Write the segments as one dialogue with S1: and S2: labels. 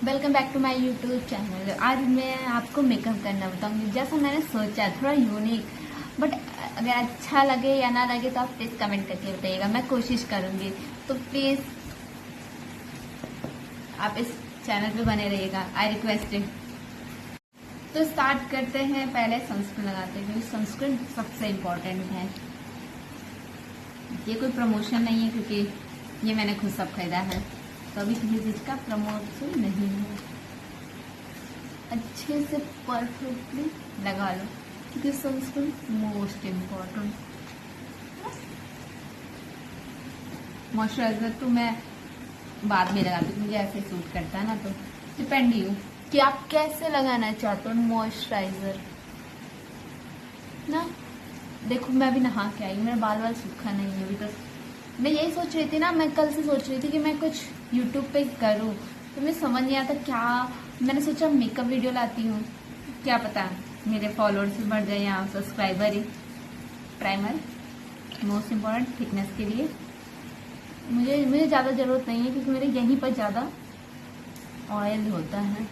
S1: Welcome back to my YouTube channel. आज मैं आपको मेकअप करना बताऊंगी जैसा मैंने सोचा, थोड़ा यूनिक। बट अगर अच्छा लगे या ना लगे तो आप प्लीज़ कमेंट करके बताइएगा, मैं कोशिश करूंगी। तो प्लीज़ आप इस चैनल पे बने रहिएगा, आई रिक्वेस्ट इट। तो स्टार्ट करते हैं। पहले सनस्क्रीन लगाते हैं क्योंकि सनस्क्रीन सबसे इम्पोर्टेंट है। ये कोई प्रमोशन नहीं है क्योंकि ये मैंने खुद सब खरीदा है, तो अभी किसी चीज का प्रमोशन नहीं है। अच्छे से परफेक्टली लगा लो क्योंकि सनस्क्रीन मोस्ट इम्पोर्टेंट। मॉइस्चराइजर तो मैं बाद में लगाती हूँ, मुझे ऐसे सूट करता है ना, तो डिपेंड यू कि आप कैसे लगाना चाहते हो मॉइस्चराइजर ना। देखो मैं अभी नहा के आई, मेरा बाल सूखा नहीं है अभी तक। मैं यही सोच रही थी ना, मैं कल से सोच रही थी कि मैं कुछ यूट्यूब पे करूँ, तो मुझे समझ नहीं आता क्या। मैंने सोचा मेकअप वीडियो लाती हूँ, क्या पता मेरे फॉलोअर्स भी बढ़ जाए या सब्सक्राइबर ही। प्राइमर मोस्ट इम्पोर्टेंट थिकनेस के लिए मुझे ज़्यादा ज़रूरत नहीं है क्योंकि मेरे यहीं पर ज़्यादा ऑयल होता है,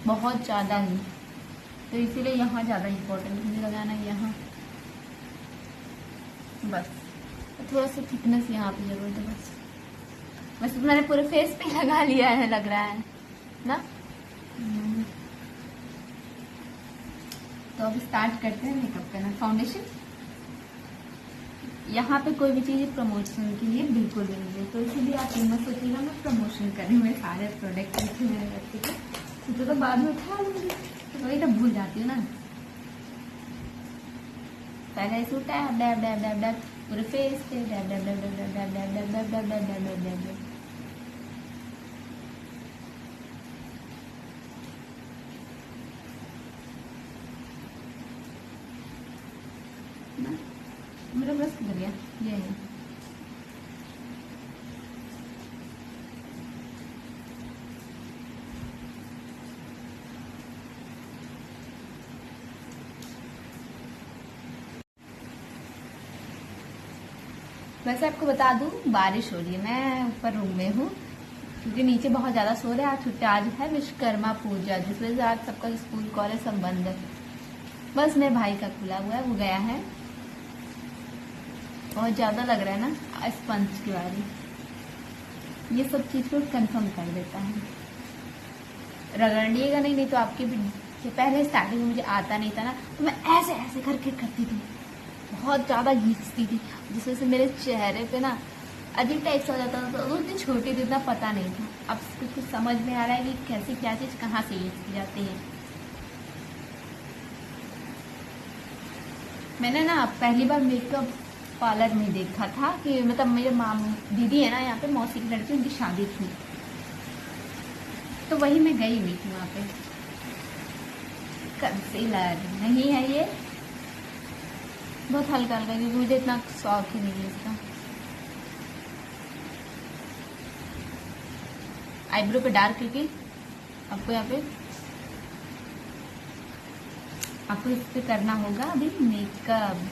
S1: बहुत ज़्यादा ही, तो इसीलिए यहाँ ज़्यादा इम्पोर्टेंट मुझे लगाना है यहाँ। बस थोड़ा सा थिकनेस यहाँ पे जरूरत है बस। वैसे तो मैंने पूरे फेस पे लगा लिया है, लग रहा है ना। तो अब स्टार्ट करते हैं मेकअप करना। फाउंडेशन यहाँ पे कोई भी चीज प्रमोशन के लिए बिल्कुल भी नहीं है, तो इसीलिए आप मत सोचिएगा मैं प्रमोशन कर रही हूँ। मेरे सारे प्रोडक्ट रखे मेरे बच्चे के, तो बाद में उठा लूंगी, तो वही तो भूल जाती हूँ ना। पहले ऐसे उठाया डैब डैब डैब डैब पूरे फेस पे, dab dab dab dab dab dab dab dab dab dab dab dab dab dab. मेरा ब्रश किधर गया? ये है। वैसे आपको बता दूं, बारिश हो रही है, मैं ऊपर रूम में हूँ क्योंकि नीचे बहुत ज्यादा शोर है। आज छुट्टी, आज है विश्वकर्मा पूजा, जिस वजह से आज सबका स्कूल कॉलेज सब बंद है। बस मेरे भाई का खुला हुआ है, वो गया है। बहुत ज्यादा लग रहा है ना स्पंज की वाली, ये सब चीज को कंफर्म कर देता है। रगड़िएगा नहीं तो आपकी भी। पहले स्टार्टिंग में मुझे आता नहीं था ना, तो मैं ऐसे ऐसे करके करती थी, बहुत ज्यादा घींचती थी, जिस वजह से मेरे चेहरे पे ना अजीब टाइप से हो जाता था। तो उतनी छोटी थी, इतना पता नहीं था। अब कुछ समझ में आ रहा है कि कैसे क्या चीज कहाँ से यूज की जाती है। मैंने ना पहली बार मेकअप पार्लर में देखा था कि मतलब मेरे दीदी है ना यहाँ पे, मौसी की लड़की, उनकी शादी थी, तो वही मैं गई हुई थी वहां पे। कंसीलर नहीं है ये, बहुत हल्का हल्का, क्योंकि मुझे इतना शौक ही नहीं है इसका। आईब्रो पे डार्क, क्योंकि आपको यहाँ पे आपको इस पे करना होगा अभी मेकअप।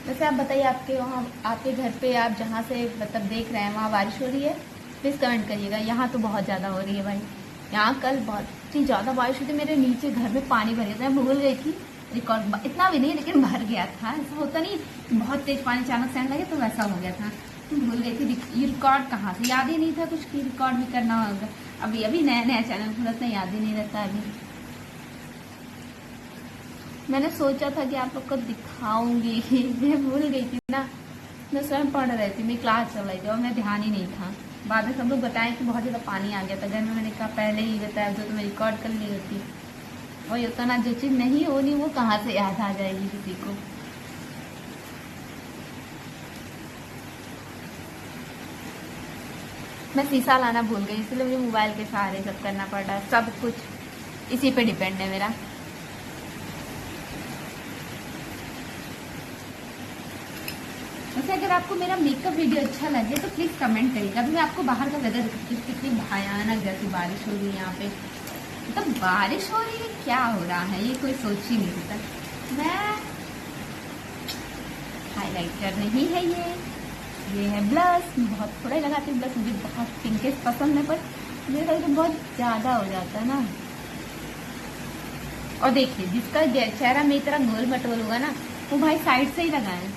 S1: वैसे आप बताइए, आपके वहाँ, आपके घर पे, आप जहाँ से मतलब देख रहे हैं वहाँ बारिश हो रही है? प्लीज कमेंट करिएगा। यहाँ तो बहुत ज्यादा हो रही है भाई। यहाँ कल बहुत ही ज्यादा बारिश हुई थी, मेरे नीचे घर में पानी भर गया था। मैं भूल गई थी रिकॉर्ड, इतना भी नहीं लेकिन भर गया था। ऐसा होता नहीं बहुत तेज पानी अचानक से आने लगे, तो वैसा हो गया था। भूल गई थी ये रिकॉर्ड कहाँ से, याद ही नहीं था कुछ की रिकॉर्ड भी करना होगा। अभी अभी नया नया चैनल खुला था, याद ही नहीं रहता अभी। मैंने सोचा था कि आप लोग को दिखाऊंगी, मैं भूल गई थी ना। मैं स्वयं पढ़ रही थी, मेरी क्लास चल रही थी और मैं ध्यान ही नहीं था। बाद में सब लोग बताएं कि बहुत ज्यादा पानी आ गया था घर में। मैंने कहा पहले ही बताया तो मैं रिकॉर्ड कर ली होती। वही होता ना, जो चीज नहीं होनी वो कहाँ से याद आ जाएगी किसी को। मैं शीशा लाना भूल गई, इसलिए मुझे मोबाइल के सहारे सब करना पड़ रहा है। सब कुछ इसी पे डिपेंड है मेरा। वैसे अगर आपको मेरा मेकअप वीडियो अच्छा लगे तो प्लीज कमेंट करिएगा। अभी मैं आपको बाहर का वेदर दिखाती हूँ, कितनी भयानक जैसी बारिश हो रही है यहाँ पे। मतलब बारिश हो रही है, क्या हो रहा है ये कोई सोच ही नहीं सकता। मैं हाईलाइटर नहीं है ये, ये है ब्लश, बहुत थोड़ा ही लगाती हूँ ब्लश, मुझे बहुत पिंकिश पसंद है, पर मुझे लगता है बहुत ज़्यादा हो जाता है ना। और देखिए जिसका चेहरा मेरी तरह गोल मटोल होगा ना, वो भाई साइड से ही लगाएं,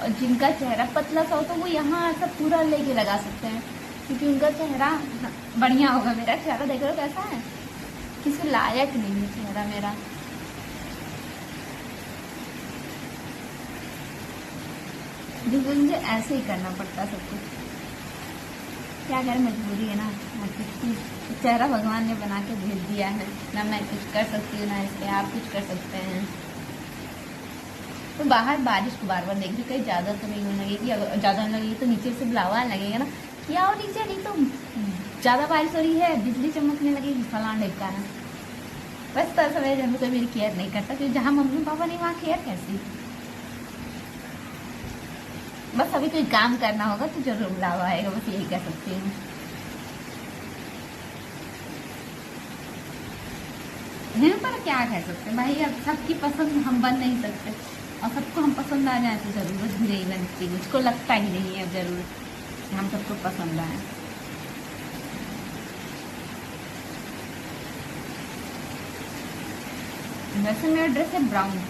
S1: और जिनका चेहरा पतला सा हो तो वो यहाँ ऐसा पूरा लेके लगा सकते हैं, क्योंकि उनका चेहरा बढ़िया होगा। मेरा चेहरा देख रहे हो कैसा है, किसी लायक नहीं है चेहरा मेरा। जिसको मुझे ऐसे ही करना पड़ता सब कुछ, क्या करें, मजबूरी है ना। चेहरा भगवान ने बना के भेज दिया है ना, मैं कुछ कर सकती हूँ ना इसके आप कुछ कर सकते हैं। तो बाहर बारिश को बार बार देख रही, कहीं ज़्यादा तो नहीं होने लगेगी, अगर ज़्यादा होने लगेगी तो नीचे से बुलावा लगेगा ना कि आओ नीचे, नहीं तो ज़्यादा बारिश हो रही है, बिजली चमकने लगेगी, फलान ढेका है। बस तो ऐसा मेरे घर में कोई मेरी केयर नहीं करता, क्योंकि जहाँ मम्मी पापा नहीं वहाँ केयर कैसी। बस अभी कोई काम करना होगा तो जरूर बुलावा आएगा, बस यही कह सकती हूँ। पर क्या कह सकते हैं भाई, अब सबकी पसंद हम बन नहीं सकते, और सबको हम पसंद आ जाए तो जरूरत भी नहीं बनती, मुझको लगता ही नहीं है अब जरूर कि हम सबको पसंद आए। वैसे मेरा ड्रेस है ब्राउन,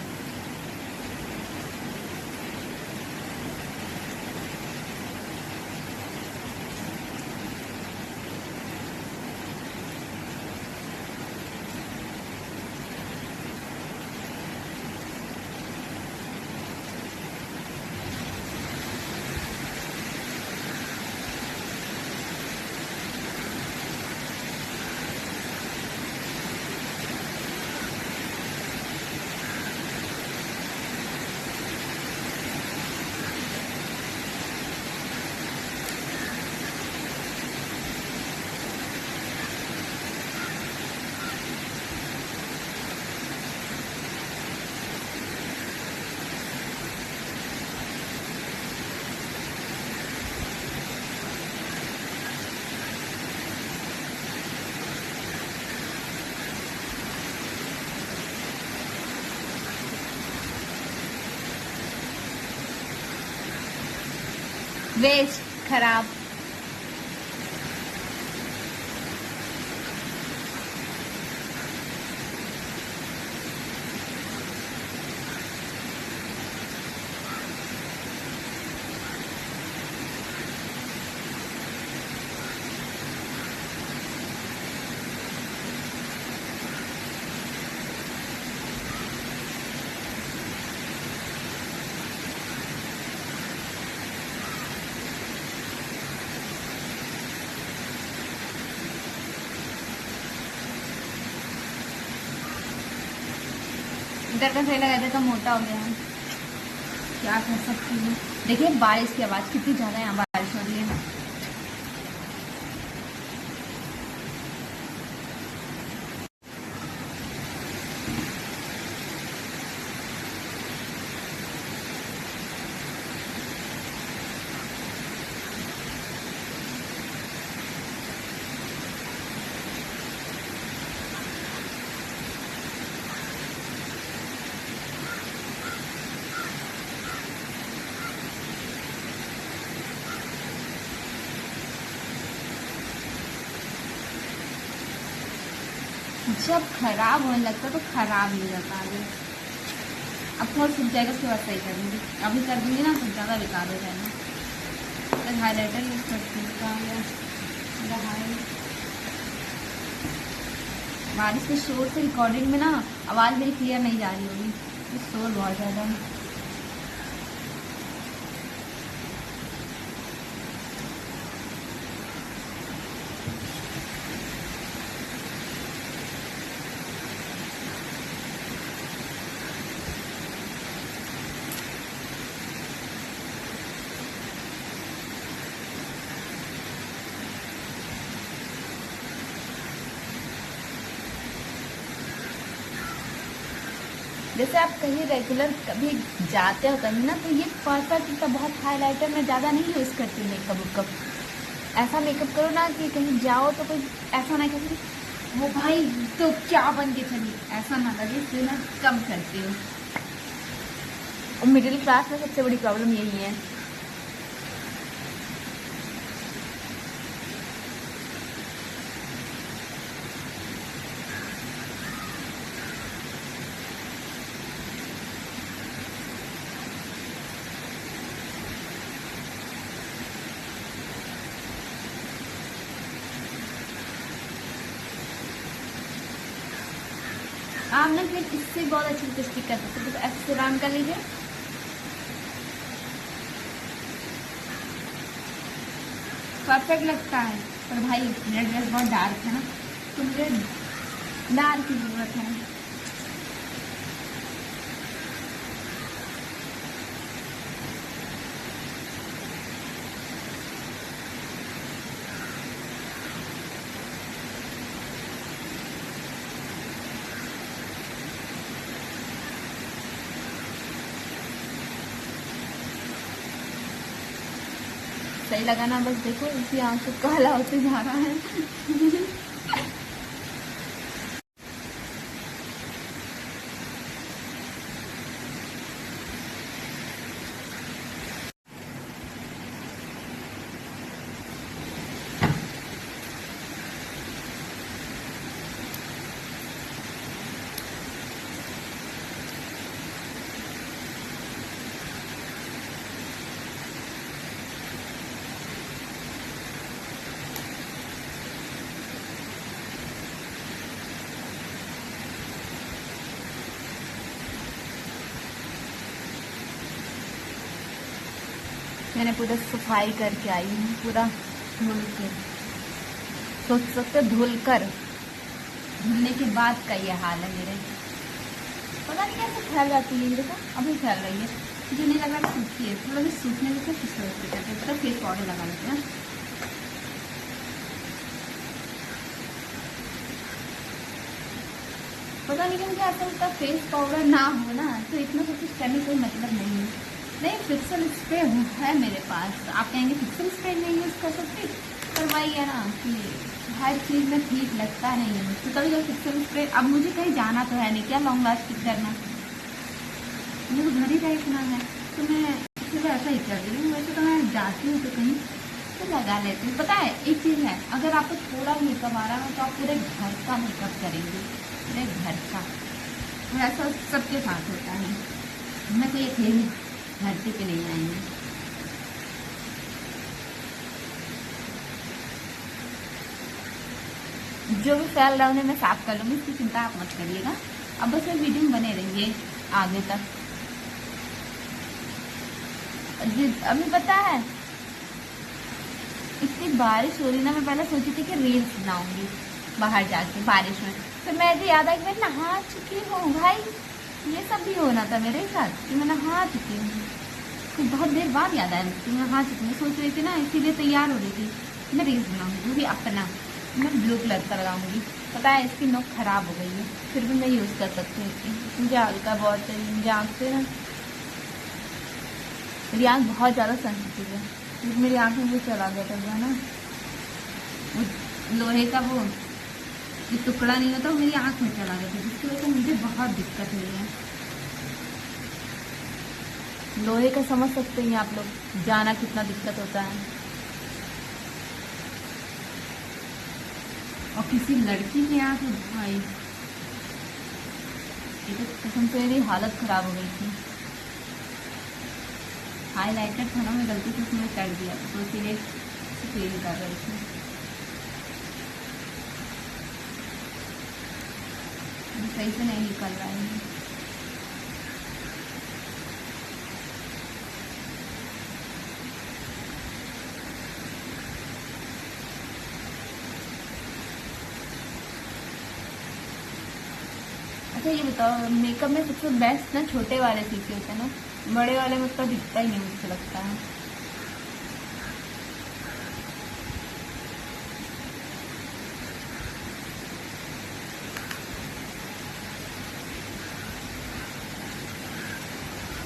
S1: वेस्ट, खराब। इधर का सही लगा था, मोटा हो गया है, क्या कर सकती हूँ। देखिए बारिश की आवाज़ कितनी ज़्यादा यहाँ बारिश हो रही है। जब खराब होने लगता है तो खराब ही हो जाता है। अब थोड़ा सूख जाएगा, उसके बाद सही कर दूँगी, अभी कर दूँगी ना तो ज़्यादा बेकार हो जाएगा। तो हाईलाइटर यूज़ करती हूँ, बारिश के शोर से रिकॉर्डिंग में ना आवाज़ मेरी क्लियर नहीं जा रही होगी, तो शोर बहुत ज़्यादा है। जैसे आप कहीं रेगुलर कभी जाते हो कहीं ना, तो ये परफेक्ट बहुत हाईलाइटर मैं ज़्यादा नहीं यूज़ करती मेकअप वेकअप। ऐसा मेकअप करो ना कि कहीं जाओ तो कोई ऐसा ना कहे वो भाई तो क्या बन के चली, ऐसा ना लगे, इसलिए मैं कम करती हूँ। और मिडिल क्लास में सबसे बड़ी प्रॉब्लम यही है आप ना फिर इससे बहुत अच्छी लिपस्टिक कर सकते हो, तो ऐसे से राउंड कर लीजिए। परफेक्ट लगता है। पर भाई मेरा ड्रेस बहुत डार्क है ना, तो मुझे डार्क की जरूरत है। सही लगा ना? बस देखो इसी आंख से काला होते जा रहा है। मैंने पूरा सफाई करके आई हूँ, पूरा धुल के, सोच सकते धुल कर, धुलने के बाद का ये हाल है मेरे। पता नहीं कैसे फैल जाती है, देखो अभी फैल रही है, मुझे नहीं लग रहा सूखी है। थोड़ा भी सूखने से किस तरह से करते हैं, फेस पाउडर लगा लेते हैं। पता नहीं क्यों ऐसा लगता है फेस पाउडर ना हो ना तो इतना सब कुछ करने कोई मतलब नहीं है। नहीं, फिक्सल स्प्रे है मेरे पास। आप कहेंगे फिक्सल स्प्रे नहीं यूज़ कर सकती, पर वही है ना कि हर चीज़ में ठीक लगता नहीं है। तो कभी कभी फिक्सल स्प्रे, अब मुझे कहीं जाना तो है नहीं, क्या लॉन्ग लास्टिंग करना, मुझे तो घर ही रहना है, तो मैं इसलिए ऐसा ही कर रही हूँ। वैसे तो मैं जाती हूँ तो कहीं तो लगा लेती हूँ। पता है एक चीज़ है, अगर आपको थोड़ा मेकअप आ रहा है तो आप पूरे घर का मेकअप करेंगे, पूरे घर का। तो ऐसा सबके साथ होता है, मैं कोई अकेली धरती पे नहीं आएंगे। जो भी फैल रहा उन्हें मैं साफ कर लूँगी, इसकी चिंता आप मत करिएगा। अब बस एक वीडियो में बने रहिए आगे तक। अभी पता है इतनी बारिश हो रही ना, मैं पहले सोची थी कि रील्स बनाऊंगी बाहर जाके बारिश में, फिर मुझे याद आया कि मैं नहा चुकी हूँ। भाई ये सब भी होना था मेरे साथ कि मैं नहा चुकी हूँ। फिर बहुत देर बाद याद आया मुझे मैं नहा चुकी हूँ। सोच रही थी ना, इसीलिए तैयार हो रही थी मैं रील्स बनाऊंगी, वो भी अपना। मैं ब्लू कलर का लगाऊंगी। पता है इसकी नोक खराब हो गई है, फिर भी मैं यूज़ कर सकती हूँ। मुझे हल्का बहुत है, मुझे आँख से ना, मेरी आँख बहुत ज़्यादा सेंसिटिव है। मेरी आँख में वो चला गया था ना, वो लोहे का वो जो टुकड़ा नहीं होता, वो मेरी आँख में चला गया था, जिसकी वजह से मुझे बहुत दिक्कत हुई है। लोहे का समझ सकते हैं आप लोग, जाना कितना दिक्कत होता है। और किसी लड़की की आँख में भाई, ये तो कसम से मेरी हालत खराब हो गई थी। हाईलाइटर था ना, मैं गलती से उसमें कर दिया, तो इसीलिए क्लीन कर रही थी। सही से नहीं निकल रहा है। अच्छा ये बताओ, मेकअप में सबसे बेस्ट ना छोटे वाले शीशे होते हैं ना, बड़े वाले में उसका दिखता ही नहीं मुझे लगता है।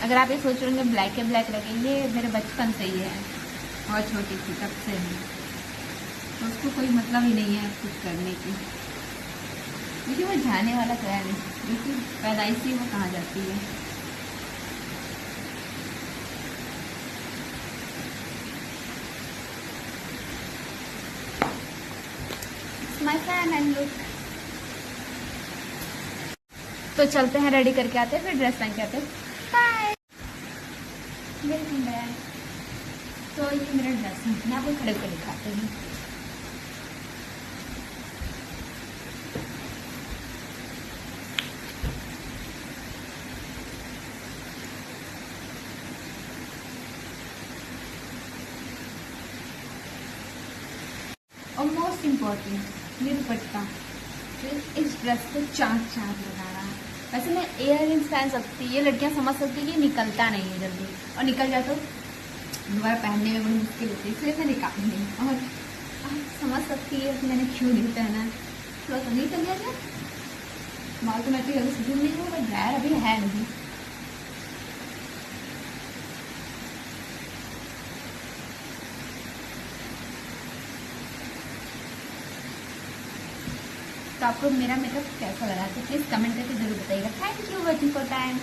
S1: अगर आप ये सोच रहे होंगे ब्लैक के ब्लैक लगेंगे, मेरे बचपन से ही है, और छोटी थी तब से है, तो उसको कोई मतलब ही नहीं है कुछ करने की, क्योंकि वो जाने वाला तो है नहीं, क्योंकि पैदाइशी वो कहाँ जाती है। My fan and look. तो चलते हैं, रेडी करके आते हैं, फिर ड्रेस पहन के आते हैं। Bye, welcome back. तो ये मेरा ड्रेस है, मैं आपको खड़े होकर दिखाती हूँ। और मोस्ट इम्पॉर्टेंट ये दुपट्टा, फिर इस ड्रेस को चार चार लगाना। वैसे मैं इयर रिंग्स पहन सकती, ये लड़कियां समझ सकती है कि निकलता नहीं है जल्दी, और निकल जाए तो दोबारा पहनने में बड़ी मुश्किल होती है, इसलिए मैं निकाल नहीं। और आप समझ सकती है कि मैंने क्यों नहीं पहना है, थोड़ा सा नहीं चल गया, बाल तो मैं तो अभी सीजन नहीं हूँ, बट ड्रायर अभी है नहीं। तो आपको मेरा मेकअप कैसा लगा तो प्लीज़ कमेंट करके जरूर बताइएगा। Thank you watching for time.